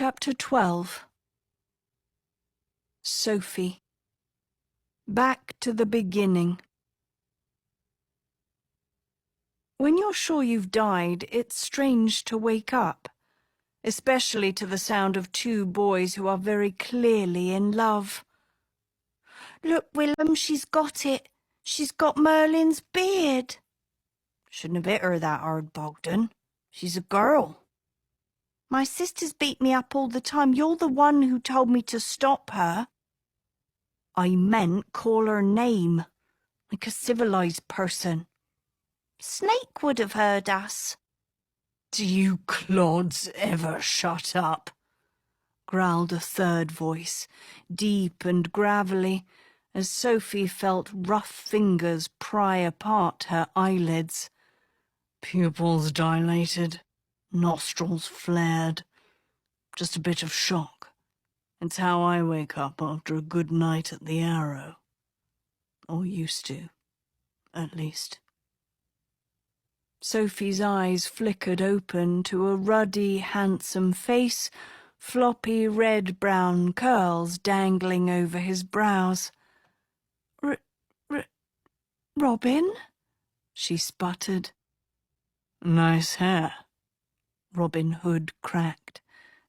Chapter 12. Sophie. Back to the beginning. When you're sure you've died, it's strange to wake up, especially to the sound of two boys who are very clearly in love. "Look, Willem, she's got it. She's got Merlin's beard." "Shouldn't have hit her that hard, Bogdan. She's a girl." "My sister's beat me up all the time. You're the one who told me to stop her." "I meant call her name, like a civilized person." "Snake would have heard us." "Do you clods ever shut up?" growled a third voice, deep and gravelly, as Sophie felt rough fingers pry apart her eyelids. Pupils dilated, nostrils flared. Just a bit of shock. It's how I wake up after a good night at the Arrow. Or used to, at least. Sophie's eyes flickered open to a ruddy, handsome face, floppy red-brown curls dangling over his brows. Robin?" she sputtered. "Nice hair," Robin Hood cracked,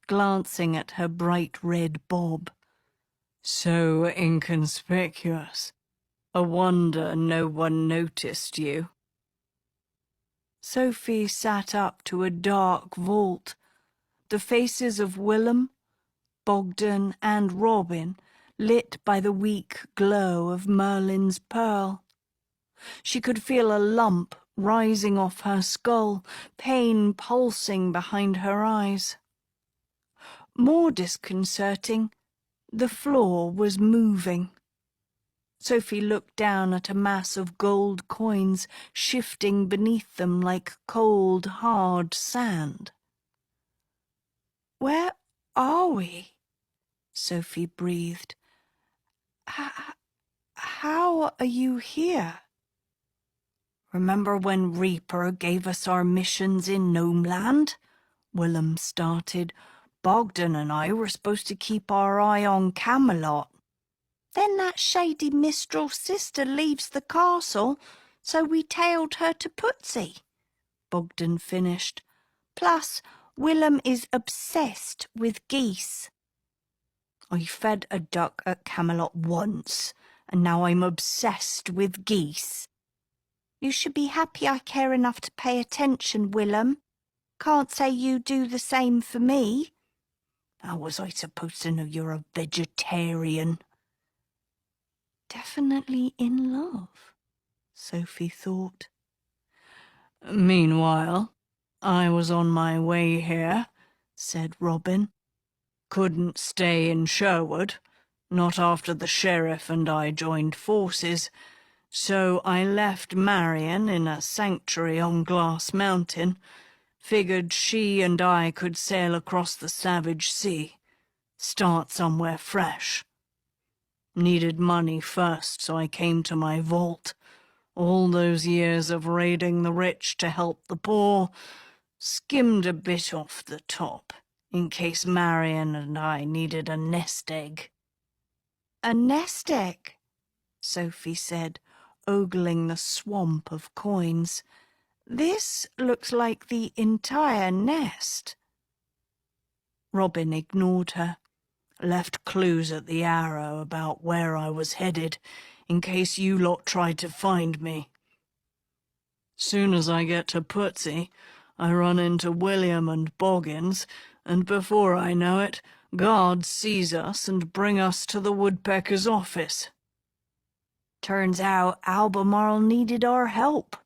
glancing at her bright red bob. "So inconspicuous. A wonder no one noticed you." Sophie sat up to a dark vault, the faces of Willem, Bogdan, and Robin lit by the weak glow of Merlin's pearl. She could feel a lump rising off her skull, pain pulsing behind her eyes. More disconcerting, the floor was moving. Sophie looked down at a mass of gold coins shifting beneath them like cold, hard sand. "Where are we?" Sophie breathed. How are you here?" "Remember when Reaper gave us our missions in Gnomeland?" Willem started. "Bogdan and I were supposed to keep our eye on Camelot. Then that shady minstrel sister leaves the castle, so we tailed her to Putsy," Bogdan finished. "Plus, Willem is obsessed with geese." "I fed a duck at Camelot once, and now I'm obsessed with geese." "You should be happy I care enough to pay attention, Willem. Can't say you do the same for me." "How was I supposed to know you're a vegetarian?" "Definitely in love," Sophie thought. "Meanwhile, I was on my way here," said Robin. "Couldn't stay in Sherwood, not after the sheriff and I joined forces, so I left Marion in a sanctuary on Glass Mountain. Figured she and I could sail across the Savage Sea, start somewhere fresh. Needed money first, so I came to my vault. All those years of raiding the rich to help the poor, skimmed a bit off the top, in case Marion and I needed a nest egg." "A nest egg?" Sophie said, ogling the swamp of coins. "This looks like the entire nest." Robin ignored her. "Left clues at the Arrow about where I was headed, in case you lot tried to find me. Soon as I get to Putsy, I run into William and Boggins, and before I know it, guards seize us and bring us to the woodpecker's office. Turns out Albemarle needed our help.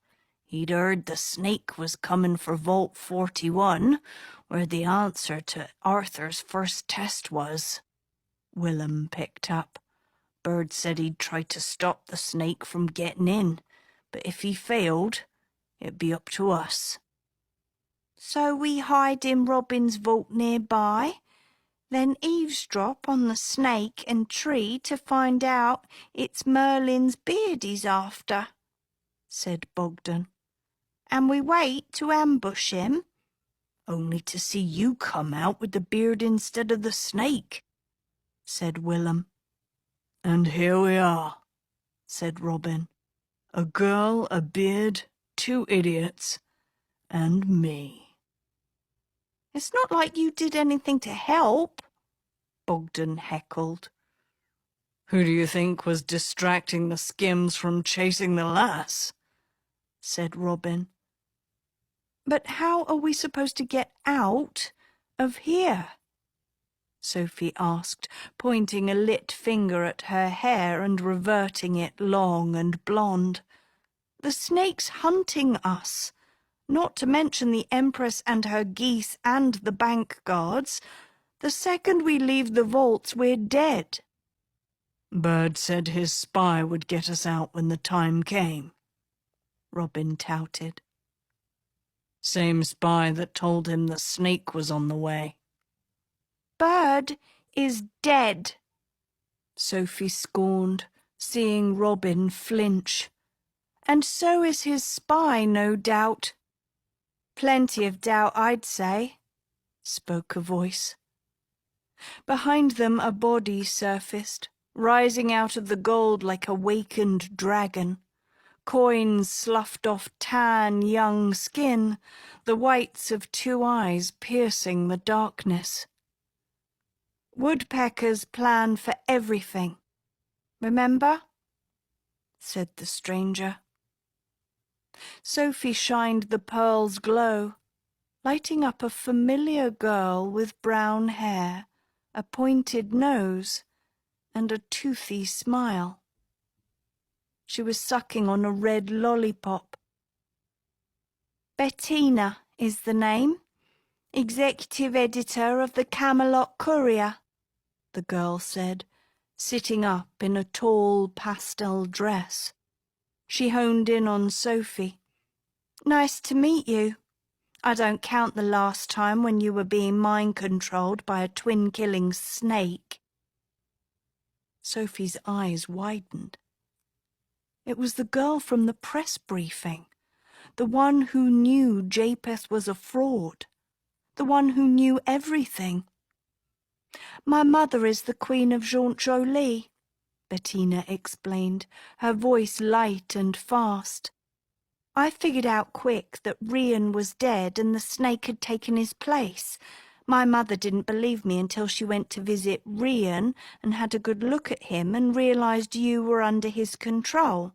He'd heard the snake was coming for Vault 41, where the answer to Arthur's first test was." Willem picked up. "Bird said he'd try to stop the snake from getting in, but if he failed, it'd be up to us." "So we hide in Robin's vault nearby, then eavesdrop on the snake and tree to find out it's Merlin's beard he's after," said Bogdan. "And we wait to ambush him. only to see you come out with the beard instead of the snake," said Willem. "And here we are," said Robin. "A girl, a beard, 2 idiots, and me." "It's not like you did anything to help," Bogdan heckled. "Who do you think was distracting the Skims from chasing the lass?" said Robin. "But how are we supposed to get out of here?" Sophie asked, pointing a lit finger at her hair and reverting it long and blonde. "The snake's hunting us, not to mention the Empress and her geese and the bank guards. The second we leave the vaults, we're dead." "Bird said his spy would get us out when the time came," Robin touted. "Same spy that told him the snake was on the way." "Bird is dead," Sophie scorned, seeing Robin flinch. "And so is his spy, no doubt." "Plenty of doubt, I'd say," spoke a voice. Behind them a body surfaced, rising out of the gold like a wakened dragon. Coins sloughed off tan young skin, the whites of 2 eyes piercing the darkness. "Woodpeckers plan for everything, remember?" said the stranger. Sophie shined the pearl's glow, lighting up a familiar girl with brown hair, a pointed nose, and a toothy smile. She was sucking on a red lollipop. "Bettina is the name, executive editor of the Camelot Courier," the girl said, sitting up in a tall pastel dress. She honed in on Sophie. "Nice to meet you. I don't count the last time when you were being mind-controlled by a twin-killing snake." Sophie's eyes widened. It was the girl from the press briefing, the one who knew Japheth was a fraud, the one who knew everything. "My mother is the Queen of Jaunt-Jolie," Bettina explained, her voice light and fast. "I figured out quick that Rian was dead and the snake had taken his place. My mother didn't believe me until she went to visit Rian and had a good look at him and realized you were under his control.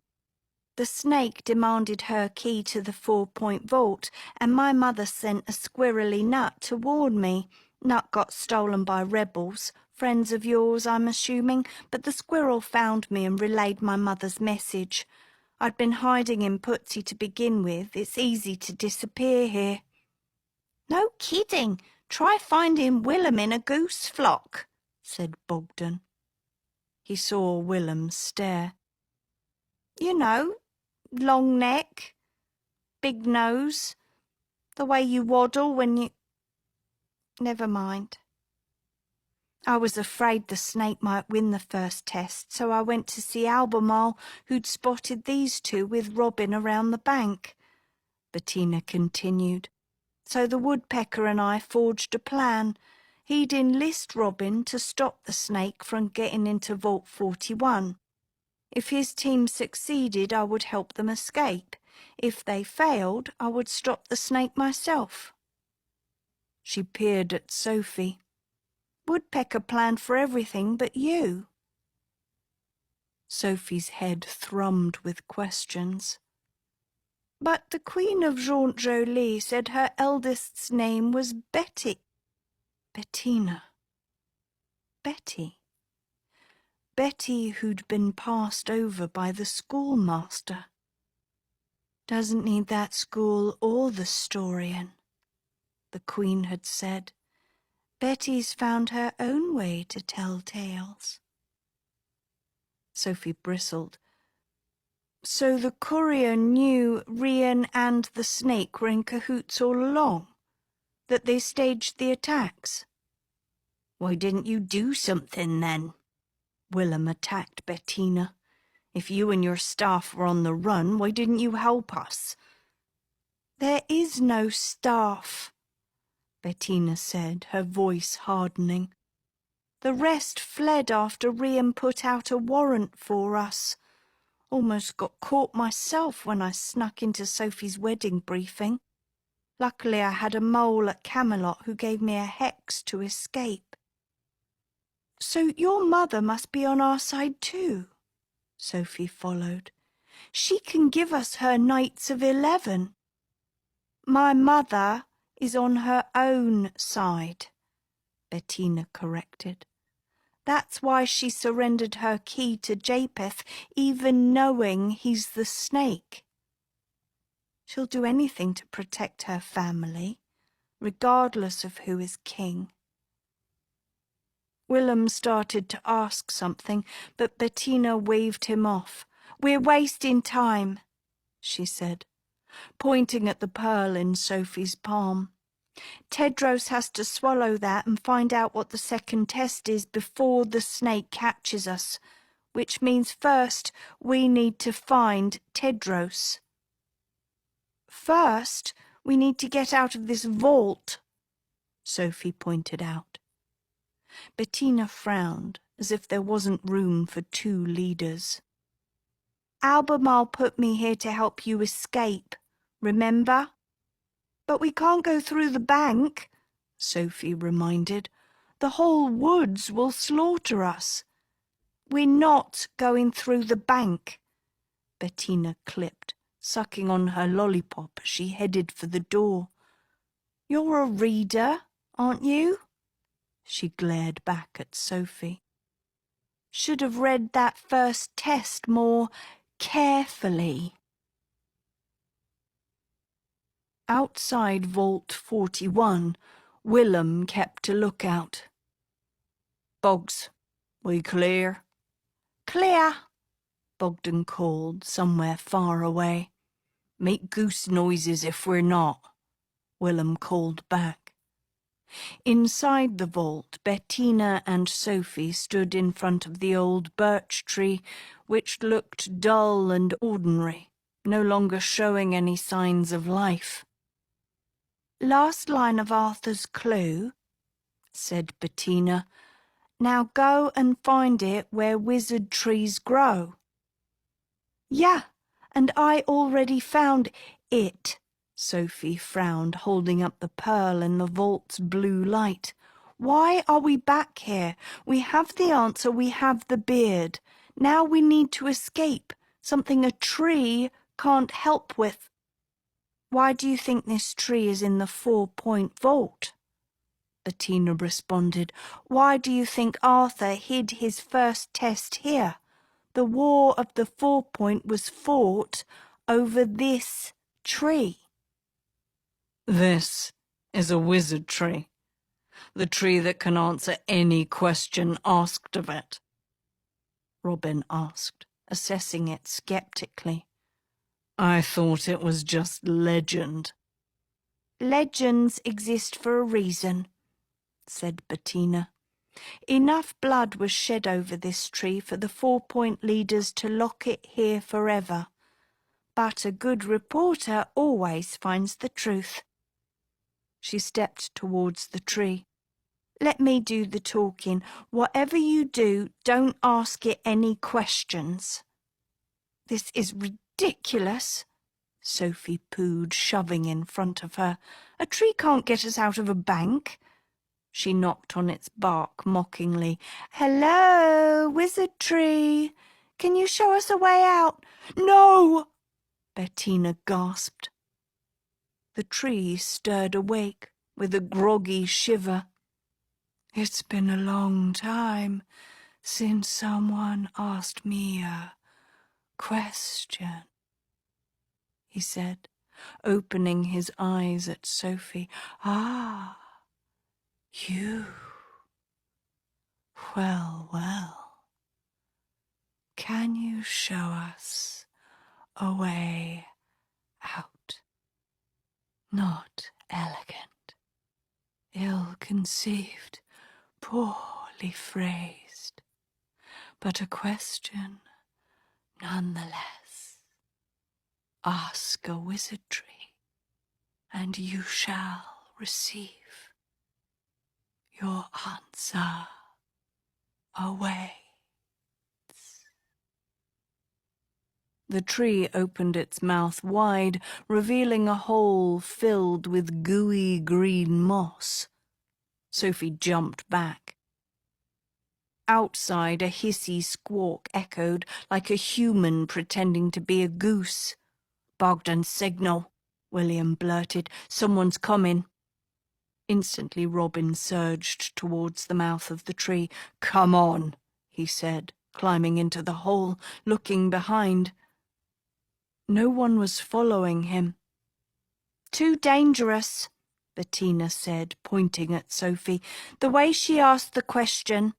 The snake demanded her key to the 4-point vault, and my mother sent a squirrely nut to warn me. Nut got stolen by rebels, friends of yours, I'm assuming, but the squirrel found me and relayed my mother's message. I'd been hiding in Putzi to begin with. It's easy to disappear here." "No kidding. Try finding Willem in a goose flock," said Bogdan. He saw Willem stare. "You know, long neck, big nose, the way you waddle when you—" "Never mind. I was afraid the snake might win the first test, so I went to see Albemarle, who'd spotted these two with Robin around the bank," Bettina continued. "So the woodpecker and I forged a plan. He'd enlist Robin to stop the snake from getting into Vault 41. If his team succeeded, I would help them escape. If they failed, I would stop the snake myself." She peered at Sophie. "Woodpecker planned for everything but you." Sophie's head thrummed with questions. "But the Queen of Jaunt-Jolie said her eldest's name was Betty." Bettina. Betty. Betty who'd been passed over by the schoolmaster. "Doesn't need that school or the Storian," the Queen had said. "Betty's found her own way to tell tales." Sophie bristled. "So the courier knew Rian and the snake were in cahoots all along? That they staged the attacks?" "Why didn't you do something then?" Willem attacked Bettina. "If you and your staff were on the run, why didn't you help us?" "There is no staff," Bettina said, her voice hardening. The rest fled after Rian put out a warrant for us. Almost got caught myself when I snuck into Sophie's wedding briefing. Luckily I had a mole at Camelot who gave me a hex to escape. So your mother must be on our side too, Sophie followed. She can give us her Knights of 11. My mother is on her own side, Bettina corrected. That's why she surrendered her key to Japheth, even knowing he's the snake. She'll do anything to protect her family, regardless of who is king. Willem started to ask something, but Bettina waved him off. We're wasting time, she said, pointing at the pearl in Sophie's palm. Tedros has to swallow that and find out what the second test is before the snake catches us, which means first we need to find Tedros. First, we need to get out of this vault, Sophie pointed out. Bettina frowned, as if there wasn't room for two leaders. Albemarle put me here to help you escape, remember? But we can't go through the bank, Sophie reminded. The whole woods will slaughter us. We're not going through the bank, Bettina clipped, sucking on her lollipop as she headed for the door. You're a reader, aren't you? She glared back at Sophie. Should have read that first test more carefully. Outside Vault 41, Willem kept a lookout. Boggs, we clear? Clear, Bogdan called somewhere far away. Make goose noises if we're not, Willem called back. Inside the vault, Bettina and Sophie stood in front of the old birch tree, which looked dull and ordinary, no longer showing any signs of life. Last line of Arthur's clue, said Bettina. Now go and find it where wizard trees grow. Yeah, and I already found it, Sophie frowned, holding up the pearl in the vault's blue light. Why are we back here? We have the answer, we have the beard. Now we need to escape, something a tree can't help with. Why do you think this tree is in the 4-point vault? Bettina responded. Why do you think Arthur hid his first test here? The war of the 4-point was fought over this tree. This is a wizard tree, the tree that can answer any question asked of it, Robin asked, assessing it skeptically. I thought it was just legend. Legends exist for a reason, said Bettina. Enough blood was shed over this tree for the 4-point leaders to lock it here forever. But a good reporter always finds the truth. She stepped towards the tree. Let me do the talking. Whatever you do, don't ask it any questions. This is ridiculous, Sophie pooed, shoving in front of her. A tree can't get us out of a bank. She knocked on its bark mockingly. Hello, wizard tree. Can you show us a way out? No! Bettina gasped. The tree stirred awake with a groggy shiver. It's been a long time since someone asked me a question, he said, opening his eyes at Sophie. Ah, you. Well, well. Can you show us a way out? Not elegant, ill-conceived, poorly phrased, but a question nonetheless. Ask a wizard tree, and you shall receive. Your answer awaits. The tree opened its mouth wide, revealing a hole filled with gooey green moss. Sophie jumped back. Outside, a hissy squawk echoed like a human pretending to be a goose. "Bogdan's signal," William blurted. "Someone's coming." Instantly Robin surged towards the mouth of the tree. "Come on," he said, climbing into the hole, looking behind. No one was following him. "Too dangerous," Bettina said, pointing at Sophie. "The way she asked the question,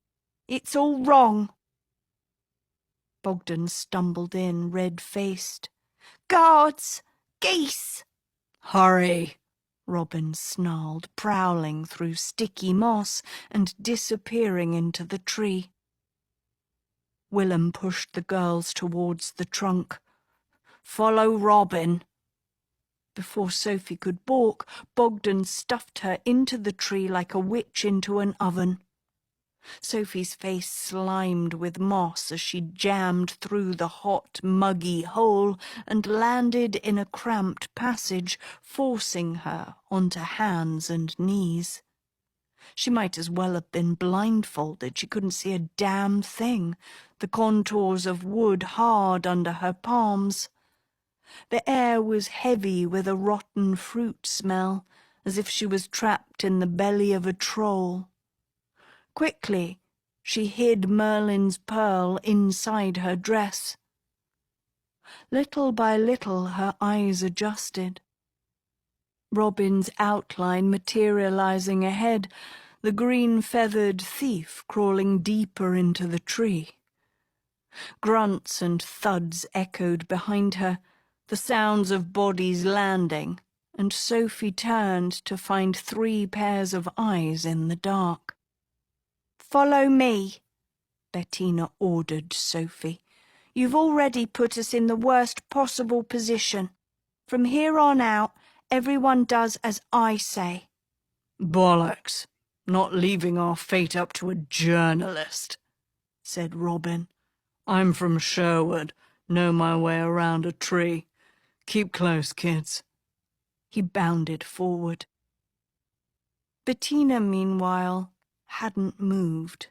it's all wrong." Bogdan stumbled in, red-faced. "Guards! Geese!" "Hurry!" Robin snarled, prowling through sticky moss and disappearing into the tree. Willem pushed the girls towards the trunk. "Follow Robin." Before Sophie could balk, Bogdan stuffed her into the tree like a witch into an oven. Sophie's face slimed with moss as she jammed through the hot, muggy hole and landed in a cramped passage, forcing her onto hands and knees. She might as well have been blindfolded. She couldn't see a damn thing, the contours of wood hard under her palms. The air was heavy with a rotten fruit smell, as if she was trapped in the belly of a troll. Quickly, she hid Merlin's pearl inside her dress. Little by little, her eyes adjusted. Robin's outline materializing ahead, the green-feathered thief crawling deeper into the tree. Grunts and thuds echoed behind her, the sounds of bodies landing, and Sophie turned to find 3 pairs of eyes in the dark. "Follow me," Bettina ordered Sophie. "You've already put us in the worst possible position. From here on out, everyone does as I say." "Bollocks! Not leaving our fate up to a journalist," said Robin. "I'm from Sherwood, know my way around a tree. Keep close, kids." He bounded forward. Bettina, meanwhile, hadn't moved.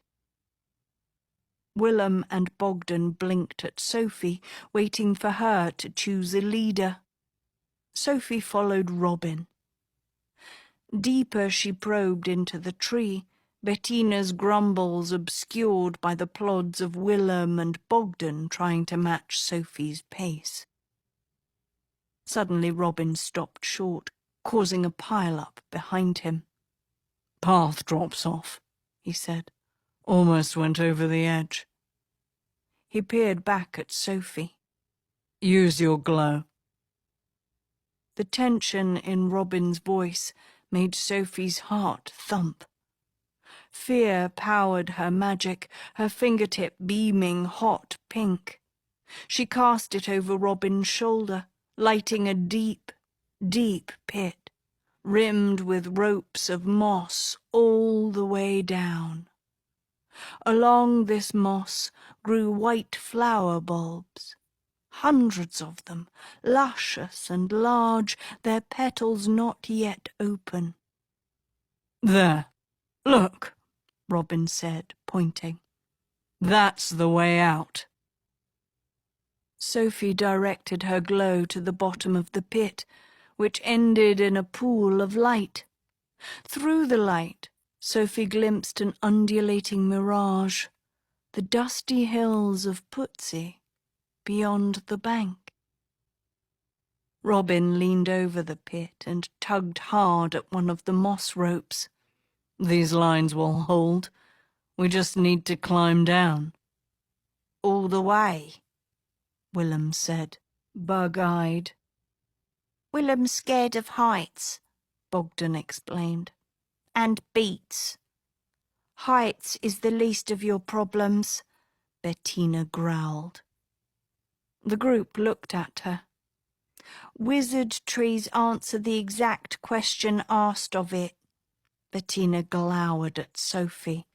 Willem and Bogdan blinked at Sophie, waiting for her to choose a leader. Sophie followed Robin. Deeper she probed into the tree, Bettina's grumbles obscured by the plods of Willem and Bogdan trying to match Sophie's pace. Suddenly Robin stopped short, causing a pile-up behind him. "Path drops off," he said. "Almost went over the edge." He peered back at Sophie. "Use your glow." The tension in Robin's voice made Sophie's heart thump. Fear powered her magic, her fingertip beaming hot pink. She cast it over Robin's shoulder, lighting a deep, deep pit, rimmed with ropes of moss all the way down. Along this moss grew white flower bulbs, hundreds of them, luscious and large, their petals not yet open. "There, look," Robin said, pointing. "That's the way out." Sophie directed her glow to the bottom of the pit, which ended in a pool of light. Through the light, Sophie glimpsed an undulating mirage, the dusty hills of Putsey, beyond the bank. Robin leaned over the pit and tugged hard at one of the moss ropes. "These lines will hold. We just need to climb down." "All the way," Willem said, bug-eyed. "Willem's scared of heights," Bogdan explained. "And beats." "Heights is the least of your problems," Bettina growled. The group looked at her. "Wizard trees answer the exact question asked of it," Bettina glowered at Sophie.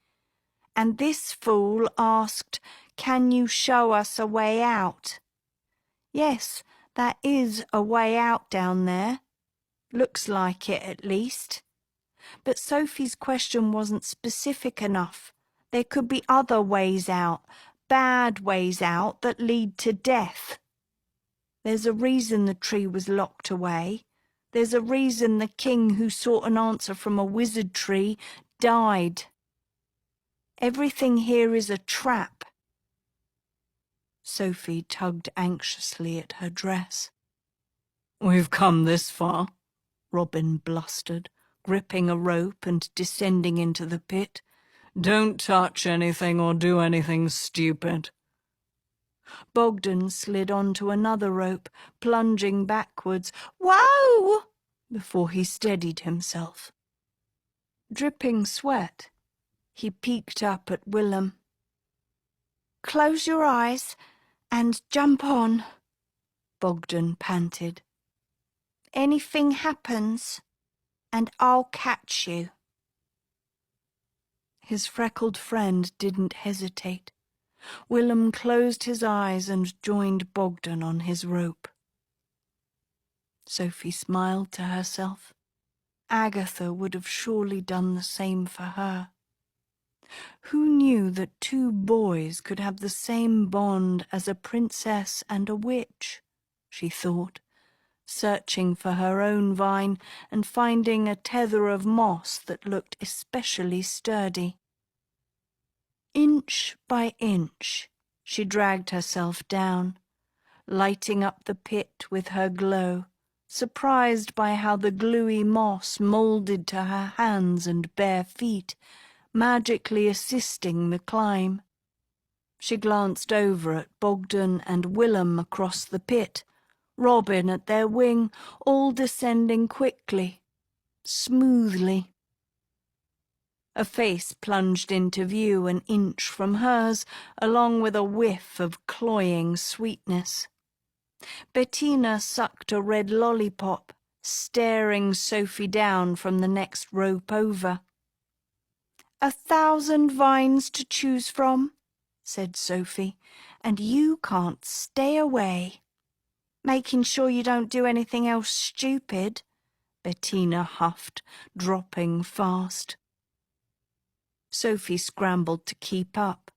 "And this fool asked, 'Can you show us a way out?' Yes, that is a way out down there. Looks like it, at least." But Sophie's question wasn't specific enough. There could be other ways out, bad ways out that lead to death. There's a reason the tree was locked away. There's a reason the king who sought an answer from a wizard tree died. Everything here is a trap. Sophie tugged anxiously at her dress. "We've come this far," Robin blustered, gripping a rope and descending into the pit. "Don't touch anything or do anything stupid." Bogdan slid onto another rope, plunging backwards. "Whoa!" before he steadied himself. Dripping sweat, he peeked up at Willem. "Close your eyes and jump on," Bogdan panted. "Anything happens, and I'll catch you." His freckled friend didn't hesitate. Willem closed his eyes and joined Bogdan on his rope. Sophie smiled to herself. Agatha would have surely done the same for her. Who knew that two boys could have the same bond as a princess and a witch, she thought, searching for her own vine and finding a tether of moss that looked especially sturdy. Inch by inch, she dragged herself down, lighting up the pit with her glow, surprised by how the gluey moss moulded to her hands and bare feet, magically assisting the climb. She glanced over at Bogdan and Willem across the pit, Robin at their wing, all descending quickly, smoothly. A face plunged into view an inch from hers, along with a whiff of cloying sweetness. Bettina sucked a red lollipop, staring Sophie down from the next rope over. "1,000 vines to choose from," said Sophie, "and you can't stay away." "Making sure you don't do anything else stupid," Bettina huffed, dropping fast. Sophie scrambled to keep up.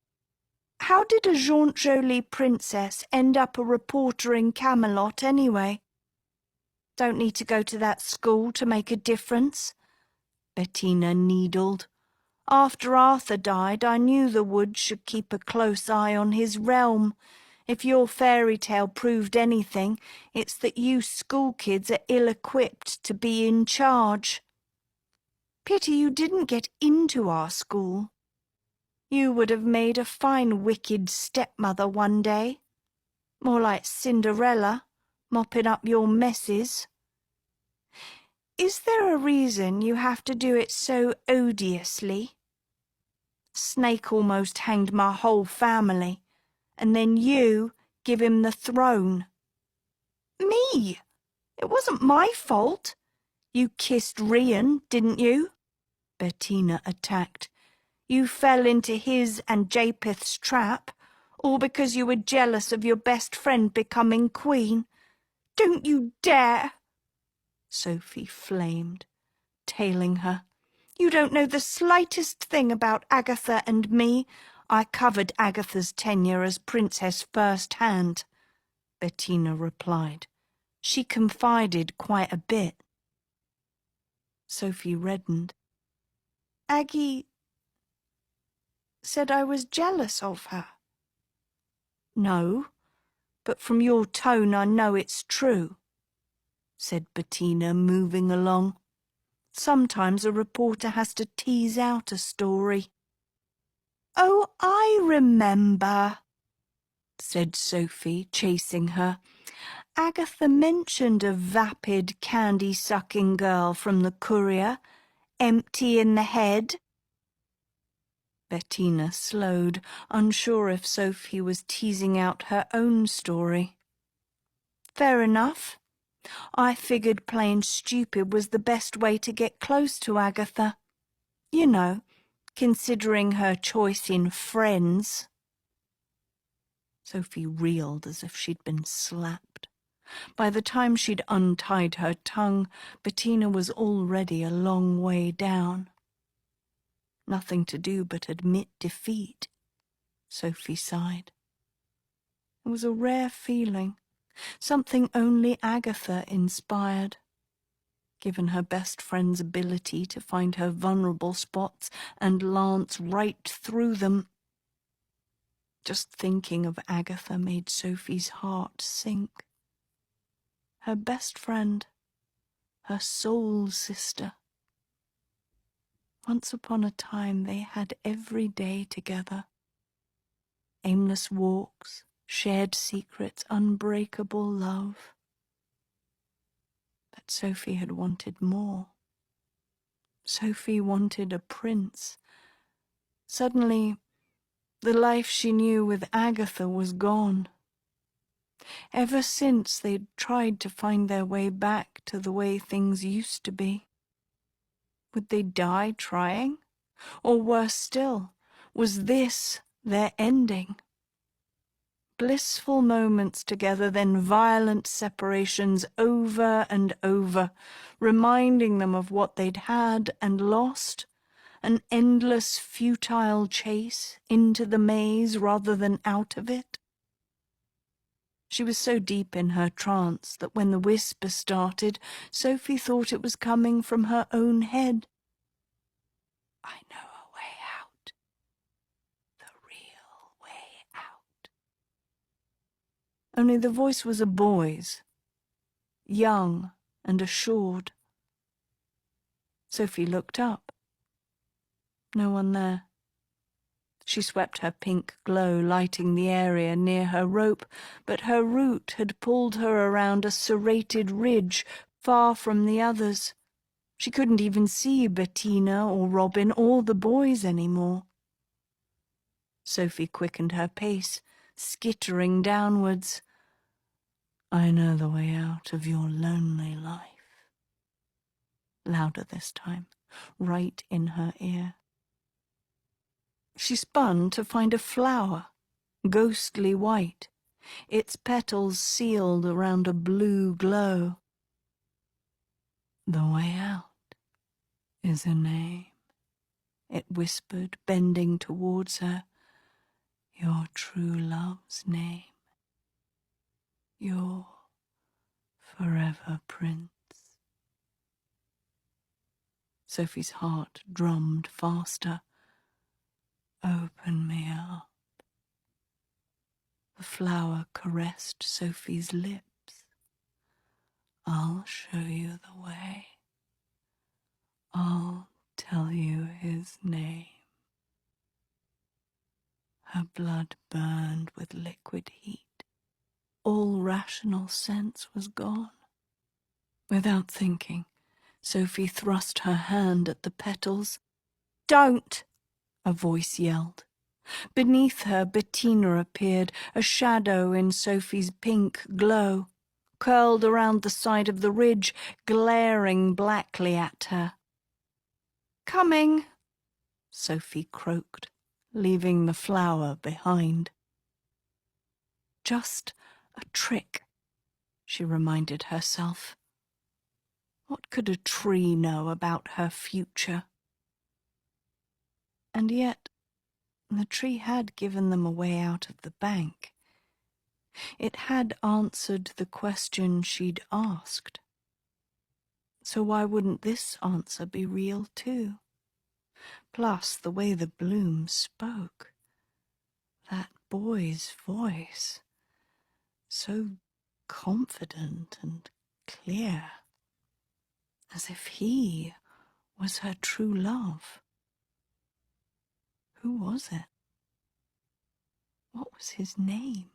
"How did a jaunt jolie princess end up a reporter in Camelot anyway?" "Don't need to go to that school to make a difference," Bettina needled. "After Arthur died, I knew the woods should keep a close eye on his realm. If your fairy tale proved anything, it's that you school kids are ill-equipped to be in charge. Pity you didn't get into our school. You would have made a fine wicked stepmother one day. More like Cinderella, mopping up your messes." "Is there a reason you have to do it so odiously? Snake almost hanged my whole family, and then you give him the throne." "Me? It wasn't my fault. You kissed Rian, didn't you?" Bettina attacked. "You fell into his and Japheth's trap, all because you were jealous of your best friend becoming queen. Don't you dare!" Sophie flamed, tailing her. "You don't know the slightest thing about Agatha and me. I covered Agatha's tenure as princess first-hand," Bettina replied. "She confided quite a bit." Sophie reddened. "Aggie said I was jealous of her." "No, but from your tone I know it's true," said Bettina, moving along. "Sometimes a reporter has to tease out a story." "Oh, I remember," said Sophie, chasing her. "Agatha mentioned a vapid, candy-sucking girl from the Courier, empty in the head." Bettina slowed, unsure if Sophie was teasing out her own story. "Fair enough. I figured playing stupid was the best way to get close to Agatha. You know, considering her choice in friends. Sophie reeled as if she'd been slapped. By the time she'd untied her tongue, Bettina was already a long way down. Nothing to do but admit defeat, Sophie sighed. It was a rare feeling, something only Agatha inspired. Given her best friend's ability to find her vulnerable spots and lance right through them. Just thinking of Agatha made Sophie's heart sink. Her best friend, her soul sister. Once upon a time they had every day together. Aimless walks, shared secrets, unbreakable love. But Sophie had wanted more. Sophie wanted a prince. Suddenly, the life she knew with Agatha was gone. Ever since they'd tried to find their way back to the way things used to be. Would they die trying? Or worse still, was this their ending? Blissful moments together, then violent separations over and over, reminding them of what they'd had and lost, an endless futile chase into the maze rather than out of it. She was so deep in her trance that when the whisper started, Sophie thought it was coming from her own head. I know a way out. The real way out. Only the voice was a boy's, young and assured. Sophie looked up. No one there. She swept her pink glow, lighting the area near her rope, but her route had pulled her around a serrated ridge, far from the others. She couldn't even see Bettina or Robin or the boys anymore. Sophie quickened her pace, skittering downwards. I know the way out of your lonely life. Louder this time, right in her ear. She spun to find a flower, ghostly white, its petals sealed around a blue glow. The way out is a name, it whispered, bending towards her. Your true love's name. Your forever prince. Sophie's heart drummed faster. Open me up. The flower caressed Sophie's lips. I'll show you the way. I'll tell you his name. Her blood burned with liquid heat. All rational sense was gone. Without thinking, Sophie thrust her hand at the petals. Don't! A voice yelled. Beneath her, Bettina appeared, a shadow in Sophie's pink glow, curled around the side of the ridge, glaring blackly at her. Coming, Sophie croaked, leaving the flower behind. Just a trick, she reminded herself. What could a tree know about her future? And yet, the tree had given them a way out of the bank. It had answered the question she'd asked. So why wouldn't this answer be real too? Plus, the way the bloom spoke. That boy's voice. So confident and clear. As if he was her true love. Who was it? What was his name?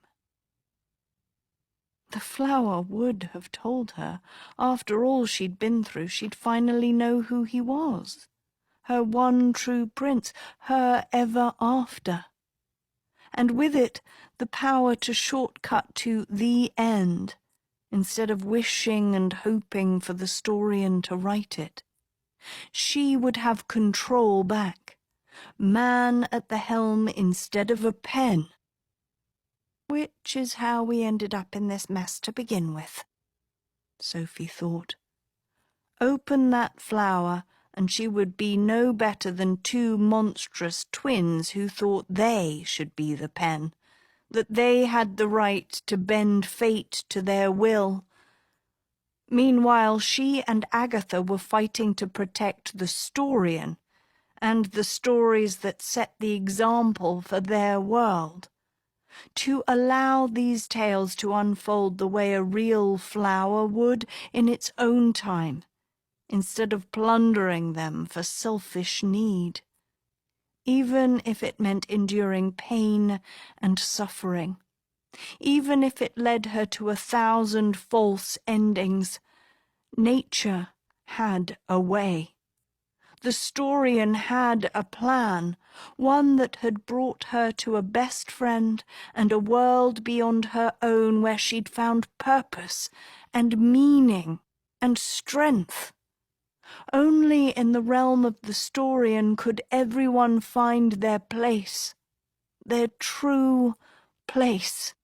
The flower would have told her. After all she'd been through, she'd finally know who he was. Her one true prince, her ever after. And with it, the power to shortcut to the end, instead of wishing and hoping for the historian to write it. She would have control back. Man at the helm instead of a pen. Which is how we ended up in this mess to begin with, Sophie thought. Open that flower, and she would be no better than two monstrous twins who thought they should be the pen, that they had the right to bend fate to their will. Meanwhile, she and Agatha were fighting to protect the Storian and the stories that set the example for their world. To allow these tales to unfold the way a real flower would in its own time, instead of plundering them for selfish need, even if it meant enduring pain and suffering, even if it led her to 1,000 false endings. Nature had a way. The Storian had a plan, one that had brought her to a best friend and a world beyond her own where she'd found purpose and meaning and strength. Only in the realm of the Storian could everyone find their place, their true place.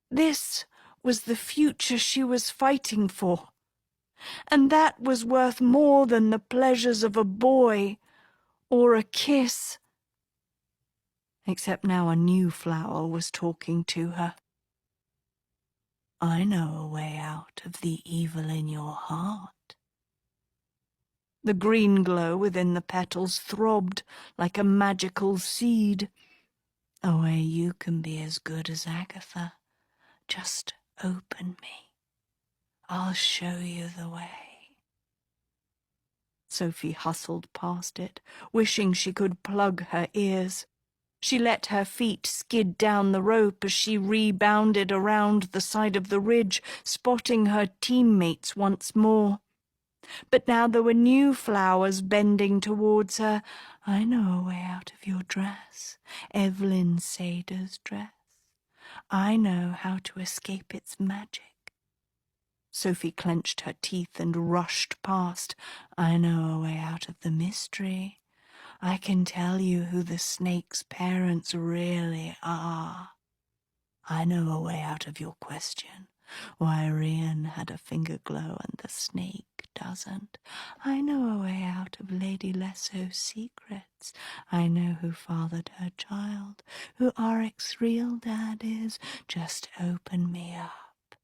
This was the future she was fighting for. And that was worth more than the pleasures of a boy or a kiss. Except now a new flower was talking to her. I know a way out of the evil in your heart. The green glow within the petals throbbed like a magical seed. A way you can be as good as Agatha. Just open me. I'll show you the way. Sophie hustled past it, wishing she could plug her ears. She let her feet skid down the rope as she rebounded around the side of the ridge, spotting her teammates once more. But now there were new flowers bending towards her. I know a way out of your dress, Evelyn Sader's dress. I know how to escape its magic. Sophie clenched her teeth and rushed past. I know a way out of the mystery. I can tell you who the snake's parents really are. I know a way out of your question. Why Rian had a finger glow and the snake doesn't. I know a way out of Lady Lesso's secrets. I know who fathered her child, who Aric's real dad is. Just open me up.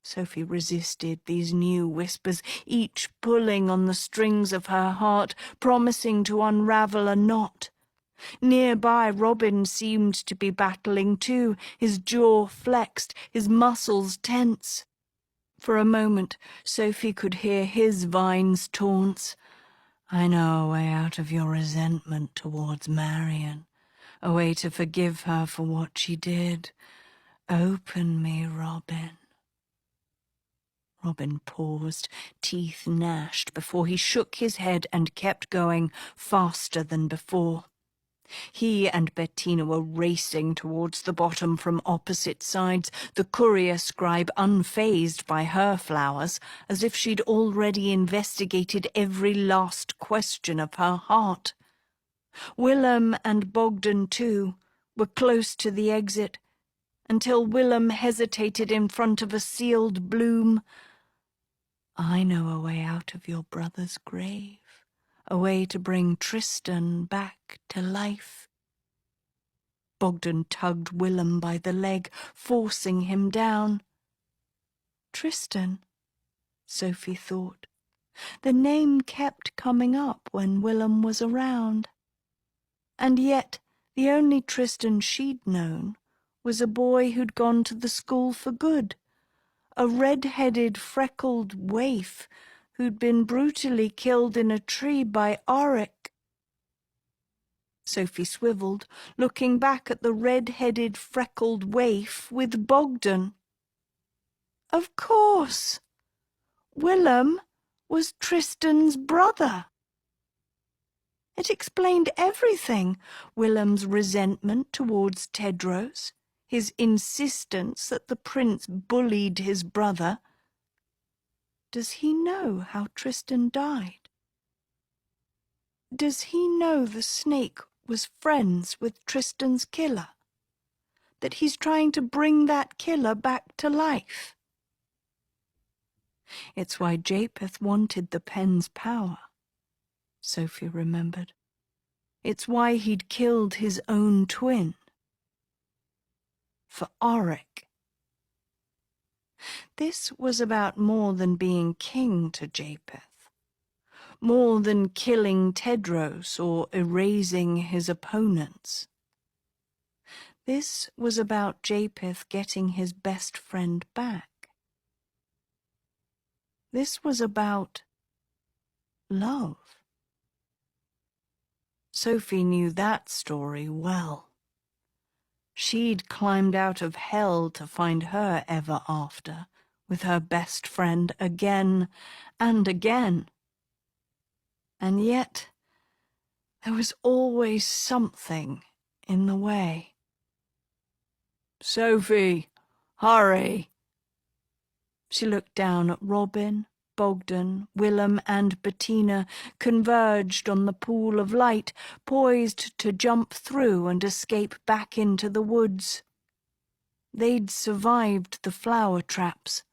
Sophie resisted these new whispers, each pulling on the strings of her heart, promising to unravel a knot. Nearby, Robin seemed to be battling too, his jaw flexed, his muscles tense. For a moment, Sophie could hear his Vine's taunts. I know a way out of your resentment towards Marion, a way to forgive her for what she did. Open me, Robin. Robin paused, teeth gnashed, before he shook his head and kept going, faster than before. He and Bettina were racing towards the bottom from opposite sides, the courier scribe unfazed by her flowers, as if she'd already investigated every last question of her heart. Willem and Bogdan, too, were close to the exit, until Willem hesitated in front of a sealed bloom. I know a way out of your brother's grave, a way to bring Tristan back to life. Bogdan tugged Willem by the leg, forcing him down. Tristan, Sophie thought. The name kept coming up when Willem was around. And yet the only Tristan she'd known was a boy who'd gone to the school for good, a red-headed, freckled waif who'd been brutally killed in a tree by Auric. Sophie swiveled, looking back at the red-headed, freckled waif with Bogdan. Of course! Willem was Tristan's brother. It explained everything. Willem's resentment towards Tedros, his insistence that the prince bullied his brother. Does he know how Tristan died? Does he know the snake was friends with Tristan's killer? That he's trying to bring that killer back to life? It's why Japheth wanted the pen's power, Sophie remembered. It's why he'd killed his own twin. For Auric. This was about more than being king to Japheth, more than killing Tedros or erasing his opponents. This was about Japheth getting his best friend back. This was about love. Sophie knew that story well. She'd climbed out of hell to find her ever after, with her best friend again and again. And yet, there was always something in the way. "Sophie, hurry!" She looked down at Robin, Bogdan, Willem, and Bettina, converged on the pool of light, poised to jump through and escape back into the woods. They'd survived the flower traps.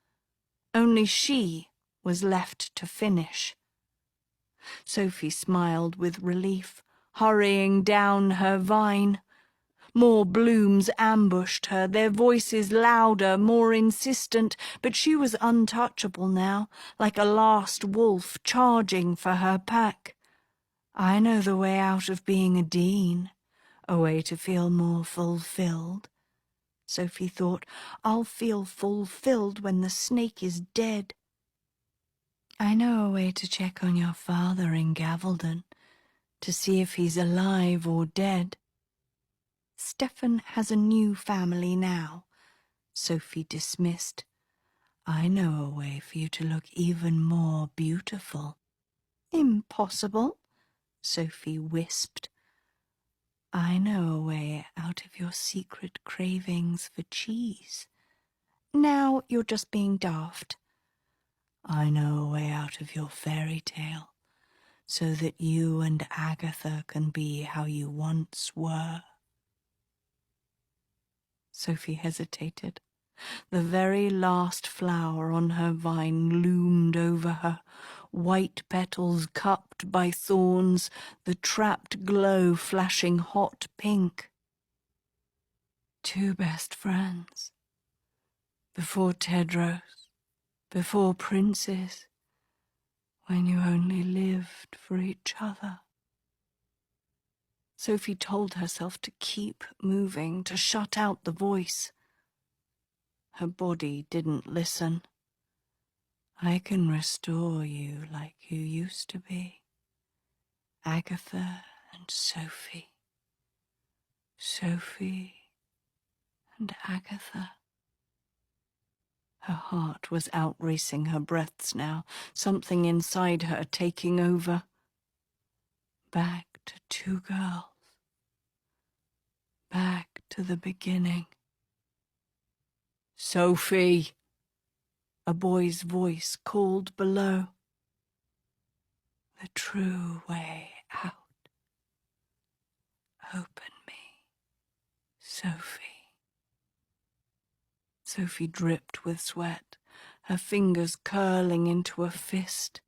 Only she was left to finish. Sophie smiled with relief, hurrying down her vine. More blooms ambushed her, their voices louder, more insistent, but she was untouchable now, like a last wolf charging for her pack. I know the way out of being a dean, a way to feel more fulfilled. Sophie thought, I'll feel fulfilled when the snake is dead. I know a way to check on your father in Gavelden, to see if he's alive or dead. Stefan has a new family now, Sophie dismissed. I know a way for you to look even more beautiful. Impossible, Sophie wisped. I know a way out of your secret cravings for cheese. Now you're just being daft. I know a way out of your fairy tale, so that you and Agatha can be how you once were. Sophie hesitated. The very last flower on her vine loomed over her, white petals cupped by thorns, the trapped glow flashing hot pink. Two best friends. Before Tedros, before princes, when you only lived for each other. Sophie told herself to keep moving, to shut out the voice. Her body didn't listen. I can restore you like you used to be. Agatha and Sophie. Sophie and Agatha. Her heart was outracing her breaths now, something inside her taking over. Back to two girls. Back to the beginning. Sophie! A boy's voice called below. The true way out. Open me, Sophie. Sophie dripped with sweat, her fingers curling into a fist.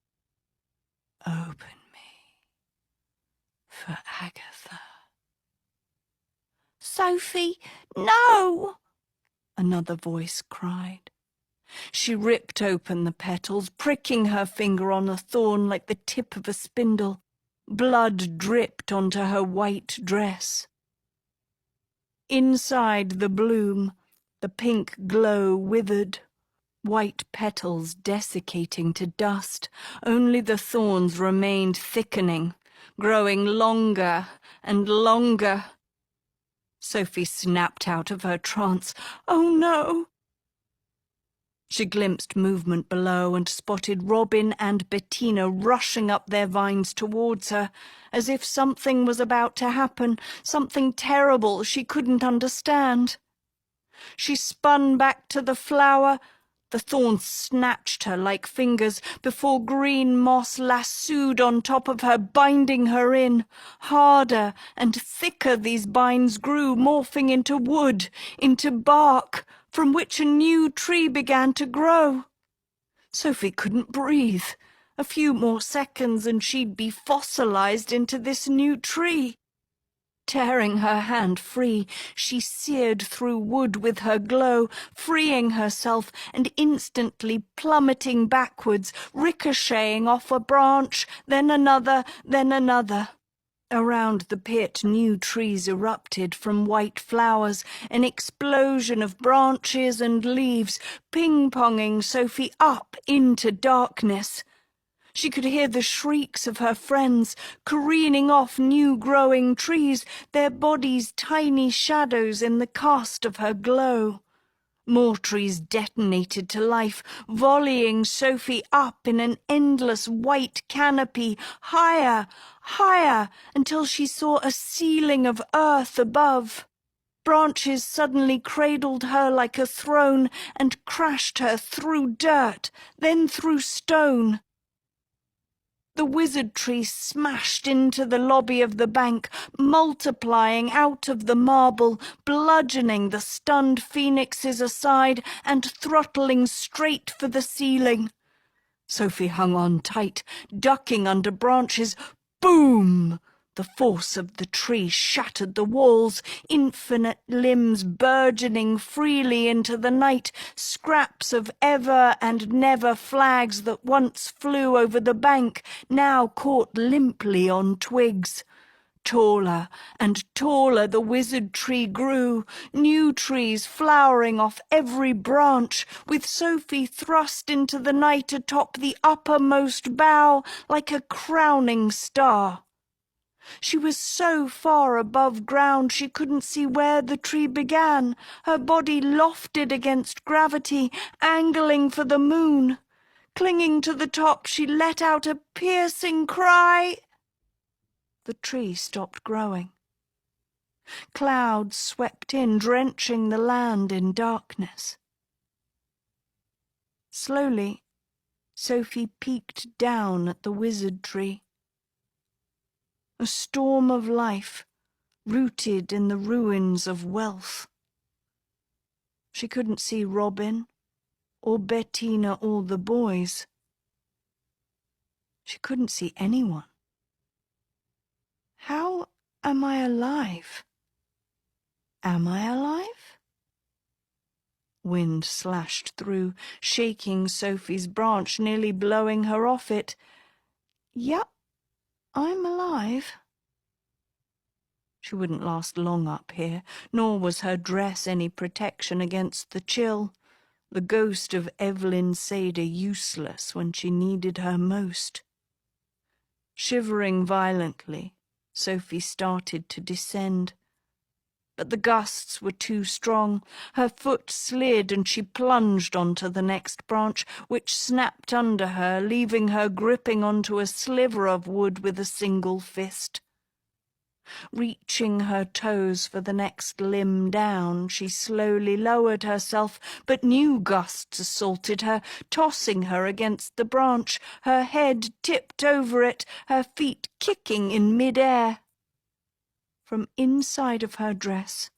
Open me for Agatha. Sophie, no! Another voice cried. She ripped open the petals, pricking her finger on a thorn like the tip of a spindle. Blood dripped onto her white dress. Inside the bloom, the pink glow withered, white petals desiccating to dust. Only the thorns remained thickening, growing longer and longer. Sophie snapped out of her trance. Oh no! She glimpsed movement below and spotted Robin and Bettina rushing up their vines towards her, as if something was about to happen, something terrible she couldn't understand. She spun back to the flower. The thorns snatched her like fingers before green moss lassoed on top of her, binding her in. Harder and thicker these binds grew, morphing into wood, into bark, from which a new tree began to grow. Sophie couldn't breathe. A few more seconds and she'd be fossilized into this new tree. Tearing her hand free, she seared through wood with her glow, freeing herself and instantly plummeting backwards, ricocheting off a branch, then another, then another. Around the pit, new trees erupted from white flowers, an explosion of branches and leaves, ping-ponging Sophie up into darkness. She could hear the shrieks of her friends, careening off new growing trees, their bodies tiny shadows in the cast of her glow. More trees detonated to life, volleying Sophie up in an endless white canopy, higher, higher, until she saw a ceiling of earth above. Branches suddenly cradled her like a throne and crashed her through dirt, then through stone. The wizard tree smashed into the lobby of the bank, multiplying out of the marble, bludgeoning the stunned phoenixes aside and throttling straight for the ceiling. Sophie hung on tight, ducking under branches. Boom! The force of the tree shattered the walls, infinite limbs burgeoning freely into the night, scraps of ever and never flags that once flew over the bank, now caught limply on twigs. Taller and taller the wizard tree grew, new trees flowering off every branch, with Sophie thrust into the night atop the uppermost bough like a crowning star. She was so far above ground she couldn't see where the tree began, her body lofted against gravity, angling for the moon. Clinging to the top, she let out a piercing cry. The tree stopped growing. Clouds swept in, drenching the land in darkness. Slowly, Sophie peeked down at the wizard tree. A storm of life, rooted in the ruins of wealth. She couldn't see Robin, or Bettina, or the boys. She couldn't see anyone. How am I alive? Am I alive? Wind slashed through, shaking Sophie's branch, nearly blowing her off it. Yup, I'm alive. She wouldn't last long up here, nor was her dress any protection against the chill. The ghost of Evelyn Sader useless when she needed her most. Shivering violently, Sophie started to descend. But the gusts were too strong. Her foot slid and she plunged onto the next branch, which snapped under her, leaving her gripping onto a sliver of wood with a single fist. Reaching her toes for the next limb down, she slowly lowered herself, but new gusts assaulted her, tossing her against the branch, her head tipped over it, her feet kicking in mid-air. From inside of her dress,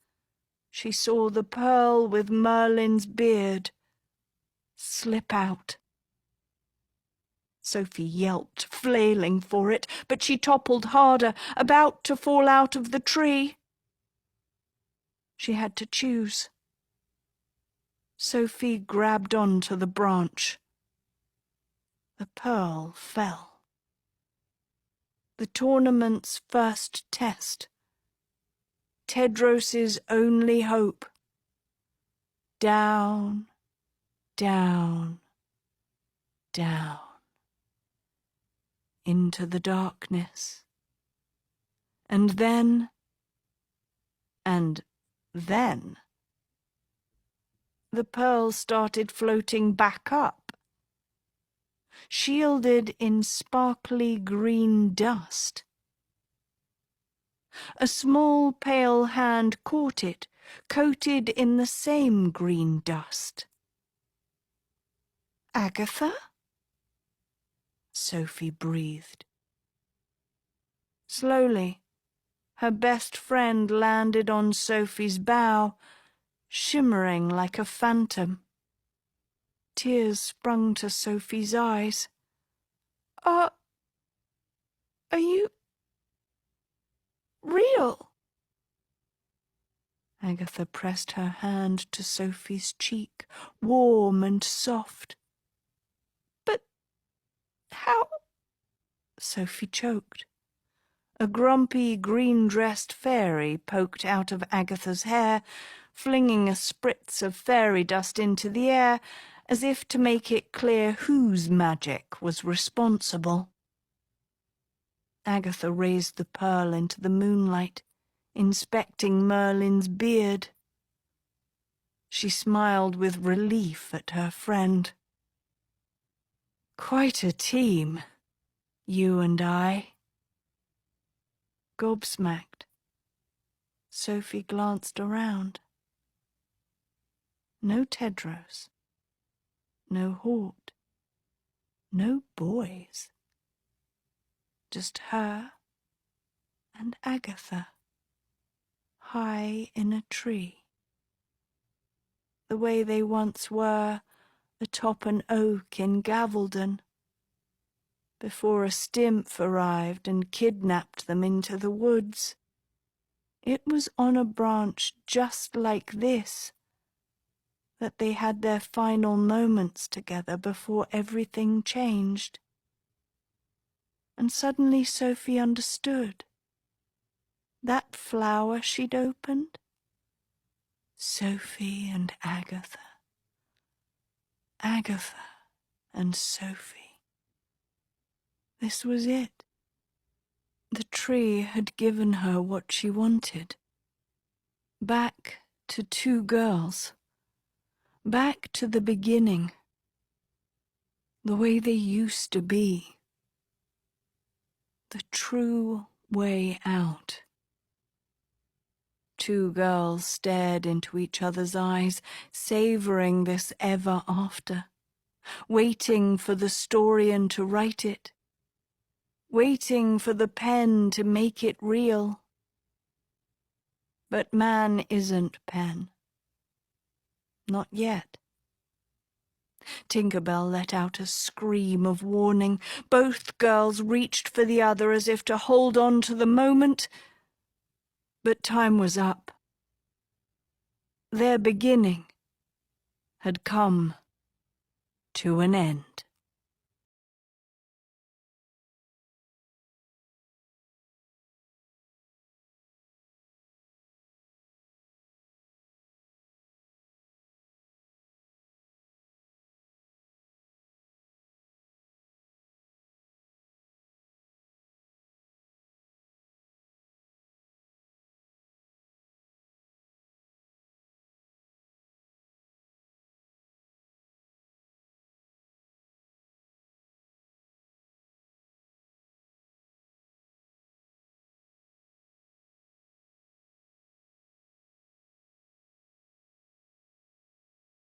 she saw the pearl with Merlin's beard slip out. Sophie yelped, flailing for it, but she toppled harder, about to fall out of the tree. She had to choose. Sophie grabbed onto the branch. The pearl fell. The tournament's first test. Tedros's only hope. Down, down, down. Into the darkness. And then, the pearl started floating back up, shielded in sparkly green dust. A small pale hand caught it, coated in the same green dust. Agatha? Sophie breathed. Slowly, her best friend landed on Sophie's bow, shimmering like a phantom. Tears sprung to Sophie's eyes. Are you real? Agatha pressed her hand to Sophie's cheek, warm and soft. But how? Sophie choked. A grumpy, green-dressed fairy poked out of Agatha's hair, flinging a spritz of fairy dust into the air, as if to make it clear whose magic was responsible. Agatha raised the pearl into the moonlight, inspecting Merlin's beard. She smiled with relief at her friend. Quite a team, you and I. Gobsmacked, Sophie glanced around. No Tedros, no Hort, no boys. Just her and Agatha, high in a tree. The way they once were atop an oak in Gavelden, before a Stimpf arrived and kidnapped them into the woods. It was on a branch just like this that they had their final moments together before everything changed. And suddenly Sophie understood. That flower she'd opened? Sophie and Agatha. Agatha and Sophie. This was it. The tree had given her what she wanted. Back to two girls. Back to the beginning. The way they used to be. The true way out. Two girls stared into each other's eyes, savoring this ever after, waiting for the historian to write it, waiting for the pen to make it real. But man isn't pen. Not yet. Tinker Bell let out a scream of warning. Both girls reached for the other as if to hold on to the moment. But time was up. Their beginning had come to an end.